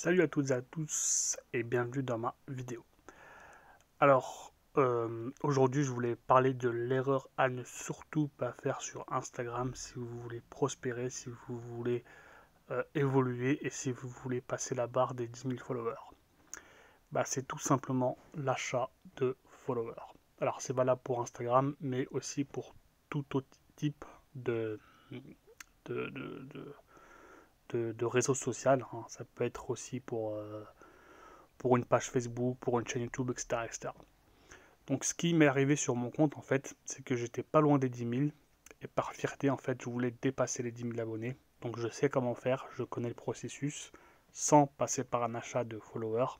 Salut à toutes et à tous et bienvenue dans ma vidéo. Alors, aujourd'hui je voulais parler de l'erreur à ne surtout pas faire sur Instagram si vous voulez prospérer, si vous voulez évoluer et si vous voulez passer la barre des 10 000 followers. C'est tout simplement l'achat de followers. Alors c'est valable pour Instagram mais aussi pour tout autre type de, de, de, de, de réseau social, hein. Ça peut être aussi pour une page Facebook, pour une chaîne YouTube, etc., etc. Donc ce qui m'est arrivé sur mon compte, en fait, c'est que j'étais pas loin des 10 000, et par fierté, en fait, je voulais dépasser les 10 000 abonnés. Donc je sais comment faire, je connais le processus, sans passer par un achat de followers.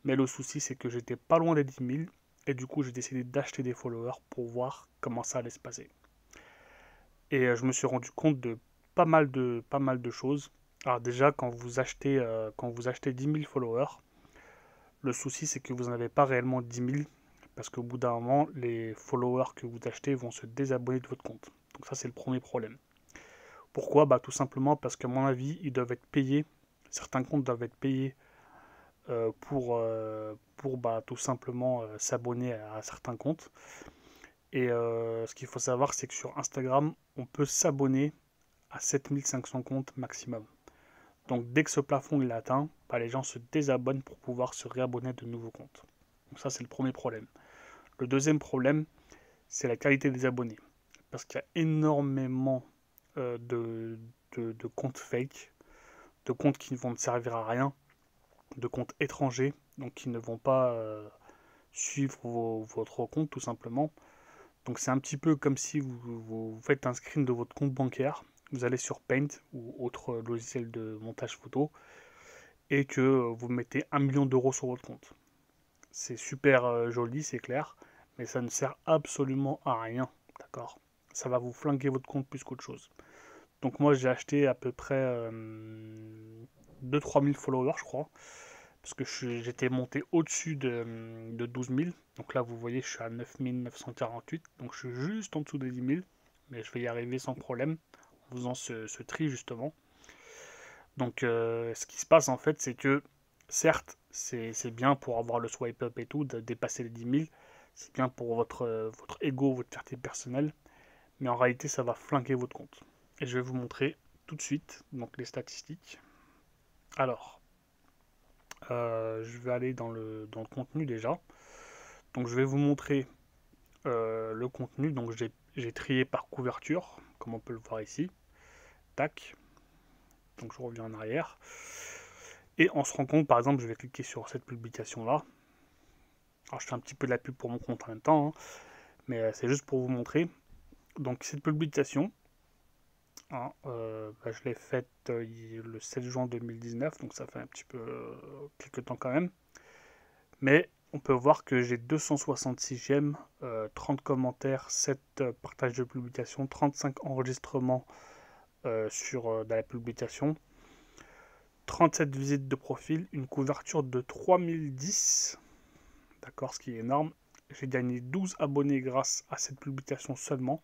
Mais le souci, c'est que j'étais pas loin des 10 000, et du coup, j'ai décidé d'acheter des followers pour voir comment ça allait se passer. Et je me suis rendu compte de pas mal de choses. Alors déjà, quand vous achetez 10 000 followers, le souci, c'est que vous n'avez pas réellement 10 000 parce qu'au bout d'un moment, les followers que vous achetez vont se désabonner de votre compte. Donc ça, c'est le premier problème. Pourquoi? Tout simplement parce qu'à mon avis, ils doivent être payés. Certains comptes doivent être payés pour tout simplement s'abonner à certains comptes. Et ce qu'il faut savoir, c'est que sur Instagram, on peut s'abonner à 7 500 comptes maximum. Donc dès que ce plafond est atteint, les gens se désabonnent pour pouvoir se réabonner à de nouveaux comptes. Donc ça, c'est le premier problème. Le deuxième problème, c'est la qualité des abonnés. Parce qu'il y a énormément de comptes fake, de comptes qui ne vont servir à rien, de comptes étrangers, donc qui ne vont pas suivre votre compte tout simplement. Donc c'est un petit peu comme si vous faites un screen de votre compte bancaire, vous allez sur Paint ou autre logiciel de montage photo, et que vous mettez 1 million d'euros sur votre compte. C'est super joli, c'est clair, mais ça ne sert absolument à rien, d'accord? Ça va vous flinguer votre compte plus qu'autre chose. Donc moi j'ai acheté à peu près 2-3 000 followers, je crois, parce que j'étais monté au-dessus de 12 000. Donc là vous voyez je suis à 9 948, donc je suis juste en dessous des 10 000, mais je vais y arriver sans problème en faisant ce tri justement. Donc ce qui se passe en fait, c'est que certes, c'est bien pour avoir le swipe up et tout, de dépasser les 10 000, c'est bien pour votre ego, votre fierté personnelle, mais en réalité, ça va flinguer votre compte. Et je vais vous montrer tout de suite donc les statistiques. Alors, je vais aller dans le contenu déjà. Donc, je vais vous montrer le contenu. Donc, j'ai trié par couverture, comme on peut le voir ici. Tac. Donc, je reviens en arrière. Et on se rend compte, par exemple, je vais cliquer sur cette publication-là. Alors, je fais un petit peu de la pub pour mon compte en même temps, hein, mais c'est juste pour vous montrer. Donc, cette publication, hein, je l'ai faite le 7 juin 2019, donc ça fait un petit peu quelques temps quand même. Mais on peut voir que j'ai 266 j'aime, 30 commentaires, 7 partages de publication, 35 enregistrements dans la publication, 37 visites de profil, une couverture de 3010, d'accord, ce qui est énorme. J'ai gagné 12 abonnés grâce à cette publication seulement.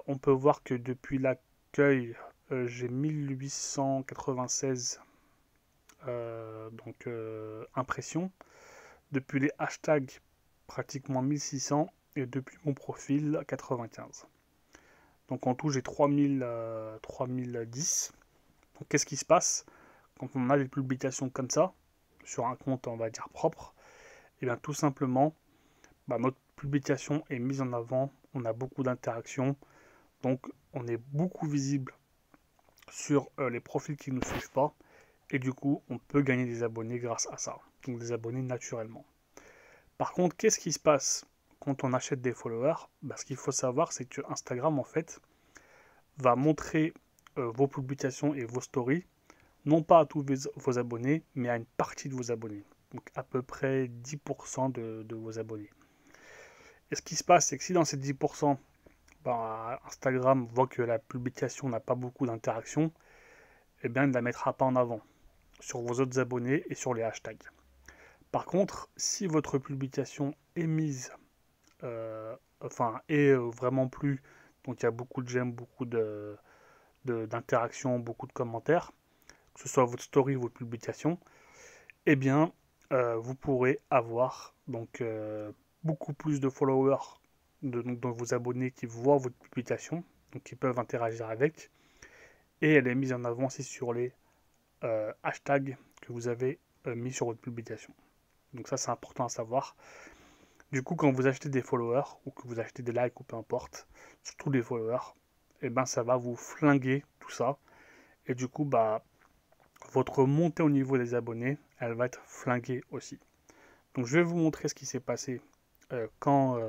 On peut voir que depuis l'accueil, j'ai 1896 impressions. Depuis les hashtags, pratiquement 1600. Et depuis mon profil, 95. Donc en tout, j'ai 3010. Donc qu'est-ce qui se passe quand on a des publications comme ça, sur un compte, on va dire, propre? Et bien tout simplement, notre publication est mise en avant, on a beaucoup d'interactions, donc on est beaucoup visible sur les profils qui ne nous suivent pas, et du coup on peut gagner des abonnés grâce à ça, donc des abonnés naturellement. Par contre, qu'est-ce qui se passe quand on achète des followers? Ce qu'il faut savoir, c'est que Instagram en fait va montrer vos publications et vos stories, non pas à tous vos abonnés, mais à une partie de vos abonnés, donc à peu près 10% de vos abonnés. Et ce qui se passe, c'est que si dans ces 10%, Instagram voit que la publication n'a pas beaucoup d'interactions, eh bien, il ne la mettra pas en avant sur vos autres abonnés et sur les hashtags. Par contre, si votre publication est mise, est vraiment plus, donc il y a beaucoup de j'aime, beaucoup d'interactions, beaucoup de commentaires, que ce soit votre story ou votre publication, eh bien, vous pourrez avoir donc beaucoup plus de followers de vos abonnés qui voient votre publication, donc qui peuvent interagir avec, et elle est mise en avant aussi sur les hashtags que vous avez mis sur votre publication. Donc ça, c'est important à savoir. Du coup, quand vous achetez des followers, ou que vous achetez des likes, ou peu importe, surtout des followers, et ben ça va vous flinguer tout ça. Et du coup, bah, votre montée au niveau des abonnés, elle va être flinguée aussi. Donc je vais vous montrer ce qui s'est passé quand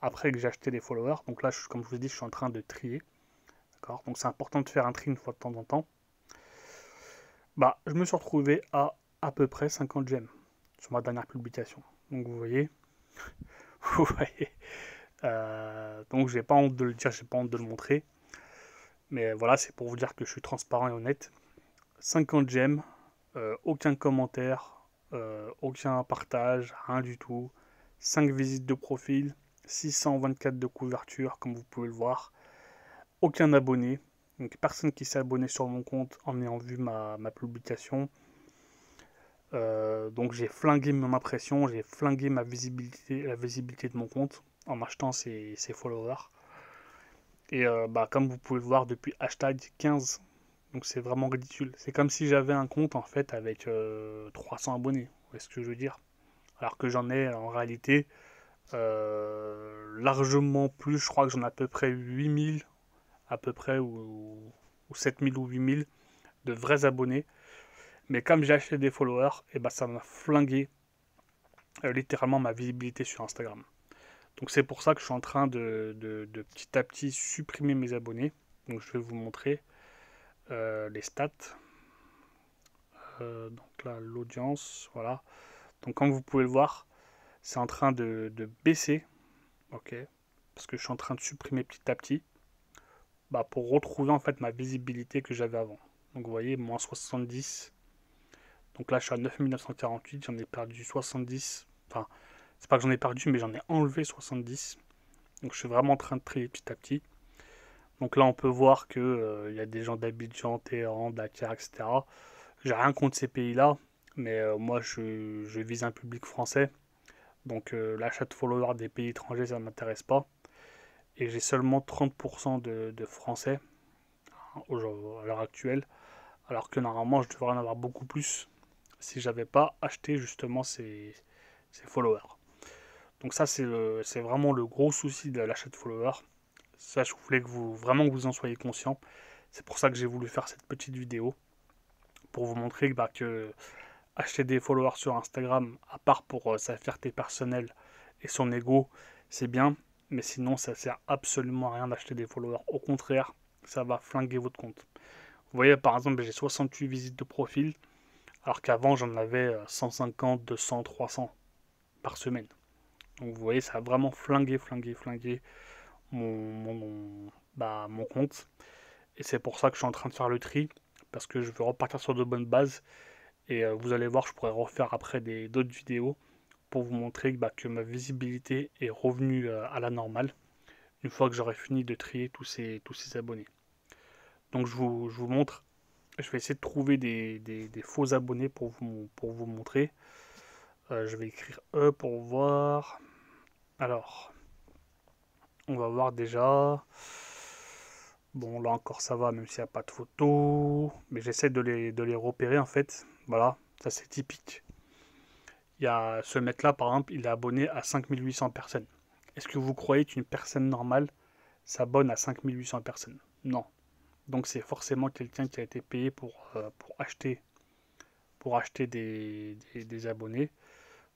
après que j'ai acheté les followers. Donc là, comme je vous ai dit, je suis en train de trier. D'accord. Donc c'est important de faire un tri une fois de temps en temps. Bah, je me suis retrouvé à peu près 50 j'aime sur ma dernière publication. Donc vous voyez, vous voyez. Donc j'ai pas honte de le dire, j'ai pas honte de le montrer. Mais voilà, c'est pour vous dire que je suis transparent et honnête. 50 j'aime, aucun commentaire, aucun partage, rien du tout. 5 visites de profil, 624 de couverture, comme vous pouvez le voir. Aucun abonné, donc personne qui s'est abonné sur mon compte en ayant vu ma publication. Donc j'ai flingué mon impression, j'ai flingué ma visibilité, la visibilité de mon compte en achetant ces followers. Et bah, comme vous pouvez le voir depuis hashtag 15, donc c'est vraiment ridicule. C'est comme si j'avais un compte en fait avec 300 abonnés, vous voyez ce que je veux dire? Alors que j'en ai en réalité largement plus, je crois que j'en ai à peu près 8000, à peu près, ou 7000 ou 8000 de vrais abonnés. Mais comme j'ai acheté des followers, et bah, ça m'a flingué littéralement ma visibilité sur Instagram. Donc c'est pour ça que je suis en train de petit à petit supprimer mes abonnés. Donc je vais vous montrer les stats. Donc là, l'audience, voilà. Donc comme vous pouvez le voir, c'est en train de baisser, ok, parce que je suis en train de supprimer petit à petit, bah, pour retrouver en fait ma visibilité que j'avais avant. Donc vous voyez, moins 70. Donc là, je suis à 9948, j'en ai perdu 70. Enfin, c'est pas que j'en ai perdu, mais j'en ai enlevé 70. Donc je suis vraiment en train de trier petit à petit. Donc là, on peut voir que y a des gens d'Abidjan, Téhéran, Dakar, etc. J'ai rien contre ces pays-là, mais moi, je vise un public français. Donc l'achat de followers des pays étrangers, ça ne m'intéresse pas. Et j'ai seulement 30% de Français hein, à l'heure actuelle, alors que normalement, je devrais en avoir beaucoup plus si j'avais pas acheté justement ces followers. Donc ça, c'est vraiment le gros souci de l'achat de followers. Ça, je voulais que vraiment que vous en soyez conscient. C'est pour ça que j'ai voulu faire cette petite vidéo, pour vous montrer que acheter des followers sur Instagram, à part pour sa fierté personnelle et son ego, c'est bien, mais sinon ça sert absolument à rien d'acheter des followers. Au contraire, ça va flinguer votre compte. Vous voyez, par exemple, j'ai 68 visites de profil, alors qu'avant j'en avais 150, 200, 300 par semaine. Donc vous voyez, ça a vraiment flingué mon compte. Et c'est pour ça que je suis en train de faire le tri, parce que je veux repartir sur de bonnes bases. Et vous allez voir, je pourrais refaire après d'autres vidéos pour vous montrer que ma visibilité est revenue à la normale une fois que j'aurai fini de trier tous ces abonnés. Donc je vous montre, je vais essayer de trouver des faux abonnés pour vous montrer. Je vais écrire E pour voir. Alors, on va voir déjà. Bon, là encore ça va, même s'il n'y a pas de photo. Mais j'essaie de les repérer en fait. Voilà, ça c'est typique. Il y a ce mec-là, par exemple, il est abonné à 5800 personnes. Est-ce que vous croyez qu'une personne normale s'abonne à 5800 personnes? Non. Donc c'est forcément quelqu'un qui a été payé pour acheter des abonnés.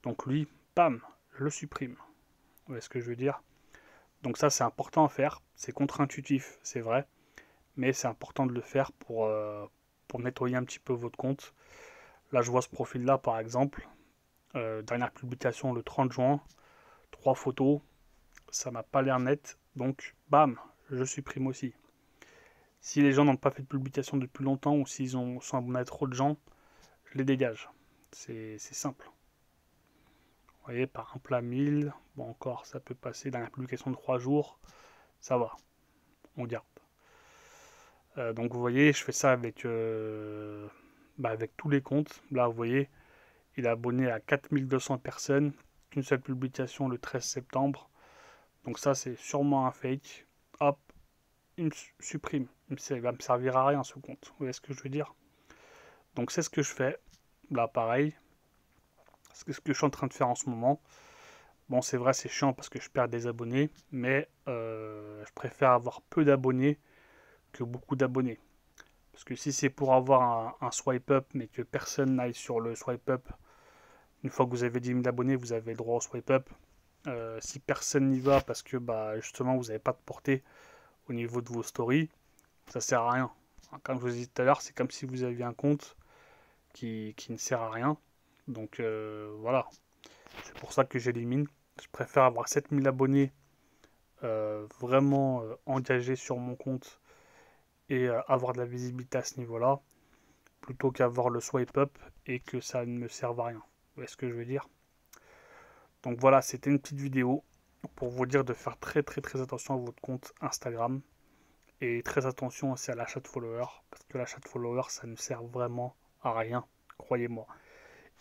Donc lui, bam, je le supprime. Vous voyez ce que je veux dire? Donc ça, c'est important à faire. C'est contre-intuitif, c'est vrai. Mais c'est important de le faire pour nettoyer un petit peu votre compte. Là, je vois ce profil-là, par exemple. Dernière publication le 30 juin. 3 photos. Ça m'a pas l'air net. Donc, bam, je supprime aussi. Si les gens n'ont pas fait de publication depuis longtemps ou s'ils sont abonnés à trop de gens, je les dégage. C'est simple. Vous voyez, par exemple, à 1000, bon, encore, ça peut passer dans la publication de 3 jours. Ça va, on garde. Donc vous voyez, je fais ça avec, avec tous les comptes. Là, vous voyez, il est abonné à 4200 personnes, qu'une seule publication le 13 septembre. Donc ça, c'est sûrement un fake. Hop, il me supprime. Il va me servir à rien ce compte. Vous voyez ce que je veux dire? Donc c'est ce que je fais. Là, pareil. C'est ce que je suis en train de faire en ce moment. Bon, c'est vrai, c'est chiant parce que je perds des abonnés, mais je préfère avoir peu d'abonnés que beaucoup d'abonnés. Parce que si c'est pour avoir un swipe up, mais que personne n'aille sur le swipe up, une fois que vous avez 10 000 abonnés, vous avez le droit au swipe up. Si personne n'y va parce que justement vous n'avez pas de portée au niveau de vos stories, ça sert à rien. Comme je vous ai dit tout à l'heure, c'est comme si vous aviez un compte qui ne sert à rien. Donc voilà, c'est pour ça que j'élimine. Je préfère avoir 7000 abonnés vraiment engagés sur mon compte et avoir de la visibilité à ce niveau-là, plutôt qu'avoir le swipe up et que ça ne me serve à rien. Vous voyez ce que je veux dire? Donc voilà, c'était une petite vidéo pour vous dire de faire très très très attention à votre compte Instagram et très attention aussi à l'achat de followers, parce que l'achat de followers, ça ne sert vraiment à rien, croyez-moi.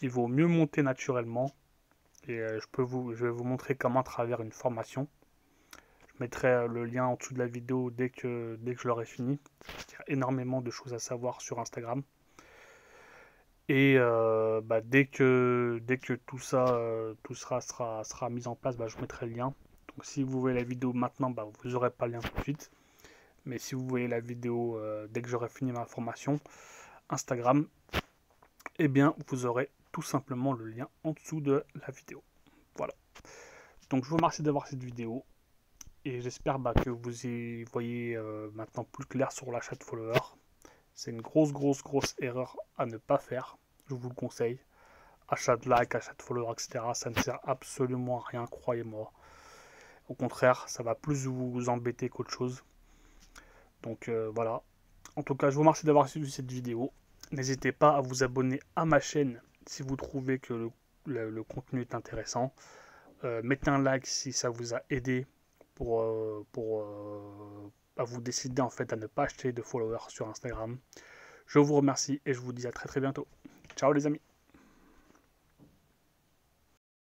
Il vaut mieux monter naturellement et je vais vous montrer comment à travers une formation. Je mettrai le lien en dessous de la vidéo dès que je l'aurai fini. Il y a énormément de choses à savoir sur Instagram. Et dès que tout sera mis en place, je vous mettrai le lien. Donc si vous voyez la vidéo maintenant, vous n'aurez pas le lien tout de suite. Mais si vous voyez la vidéo dès que j'aurai fini ma formation Instagram, eh bien vous aurez tout simplement le lien en dessous de la vidéo. Voilà. Donc je vous remercie d'avoir cette vidéo. Et j'espère que vous y voyez maintenant plus clair sur l'achat de followers. C'est une grosse erreur à ne pas faire. Je vous le conseille. Achat de likes, achat de followers, etc. Ça ne sert absolument à rien, croyez-moi. Au contraire, ça va plus vous embêter qu'autre chose. Donc voilà. En tout cas, je vous remercie d'avoir suivi cette vidéo. N'hésitez pas à vous abonner à ma chaîne si vous trouvez que le contenu est intéressant. Mettez un like si ça vous a aidé à vous décider en fait à ne pas acheter de followers sur Instagram. Je vous remercie et je vous dis à très très bientôt. Ciao les amis.